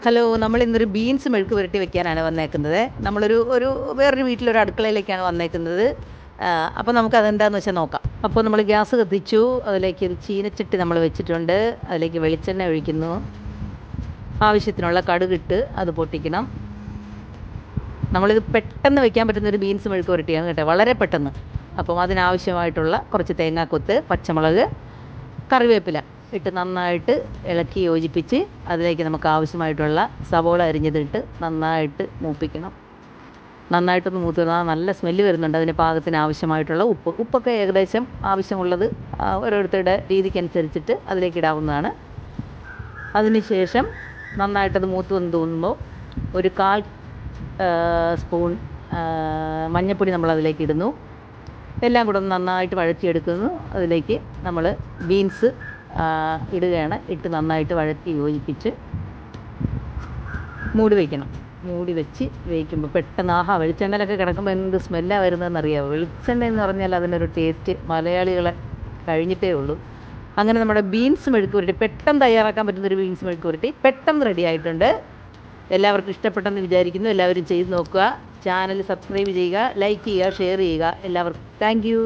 Hello, നമ്മൾ ഇന്നൊരു beans മെഴുക്ക് പുരട്ടി വെക്കാനാണ് വന്നേക്കുന്നത്. നമ്മളൊരു വേറൊരു വീട്ടിലൊരു അടുക്കളയിലേക്കാണ് വന്നേക്കുന്നത്. അപ്പോൾ നമുക്ക് അതെന്താണെന്ന് വെച്ചാൽ നോക്കാം. അപ്പോൾ നമ്മൾ ഗ്യാസ് കത്തിച്ചു, അതിലേക്ക് ഒരു ചീനച്ചട്ടി നമ്മൾ വെച്ചിട്ടുണ്ട്. അതിലേക്ക് വെളിച്ചെണ്ണ ഒഴിക്കുന്നു. ആവശ്യത്തിനുള്ള കടുകിട്ട് അത് പൊട്ടിക്കണം. നമ്മളിത് പെട്ടെന്ന് വെക്കാൻ പറ്റുന്നൊരു ബീൻസ് മെഴുക്ക് പുരട്ടിയാണ് കേട്ടോ, വളരെ പെട്ടെന്ന്. അപ്പം അതിനാവശ്യമായിട്ടുള്ള കുറച്ച് തേങ്ങാക്കൊത്ത്, പച്ചമുളക്, കറിവേപ്പില ഇട്ട് നന്നായിട്ട് ഇളക്കി യോജിപ്പിച്ച് അതിലേക്ക് നമുക്ക് ആവശ്യമായിട്ടുള്ള സവോള അരിഞ്ഞതിട്ട് നന്നായിട്ട് മൂപ്പിക്കണം. നന്നായിട്ടൊന്ന് മൂത്ത് വന്നാൽ നല്ല സ്മെല്ല് വരുന്നുണ്ട്. അതിന് പാകത്തിന് ആവശ്യമായിട്ടുള്ള ഉപ്പൊക്കെ ഏകദേശം ആവശ്യമുള്ളത് ഓരോരുത്തരുടെ രീതിക്കനുസരിച്ചിട്ട് അതിലേക്ക് ഇടാവുന്നതാണ്. അതിനുശേഷം നന്നായിട്ടത് മൂത്ത് വന്ന് തോന്നുമ്പോൾ ഒരു 1/4 സ്പൂൺ മഞ്ഞൾപ്പൊടി നമ്മളതിലേക്ക് ഇടുന്നു. എല്ലാം കൂടെ ഒന്ന് നന്നായിട്ട് വഴറ്റിയെടുക്കുന്നു. അതിലേക്ക് നമ്മൾ ബീൻസ് ഇടുകയാണ്. ഇട്ട് നന്നായിട്ട് വഴറ്റി യോജിപ്പിച്ച് മൂടി വയ്ക്കണം. മൂടി വെച്ച് വേവിക്കുമ്പോൾ പെട്ടെന്ന് വെളിച്ചെണ്ണയിലൊക്കെ കിടക്കുമ്പോൾ എന്ത് സ്മെല്ലാണ് വരുന്നതെന്നറിയാമോ? വെളിച്ചെണ്ണ എന്ന് പറഞ്ഞാൽ അതിനൊരു ടേസ്റ്റ് മലയാളികളെ കഴിഞ്ഞിട്ടേ ഉള്ളൂ. അങ്ങനെ നമ്മുടെ ബീൻസ് മെഴുക്ക് പുരട്ടി പെട്ടെന്ന് തയ്യാറാക്കാൻ പറ്റുന്നൊരു ബീൻസ് മെഴുക്ക് പുരട്ടി പെട്ടെന്ന് റെഡി ആയിട്ടുണ്ട്. എല്ലാവർക്കും ഇഷ്ടപ്പെട്ടെന്ന് വിചാരിക്കുന്നു. എല്ലാവരും ചെയ്ത് നോക്കുക. ചാനൽ സബ്സ്ക്രൈബ് ചെയ്യുക, ലൈക്ക് ചെയ്യുക, ഷെയർ ചെയ്യുക. എല്ലാവർക്കും താങ്ക് യു.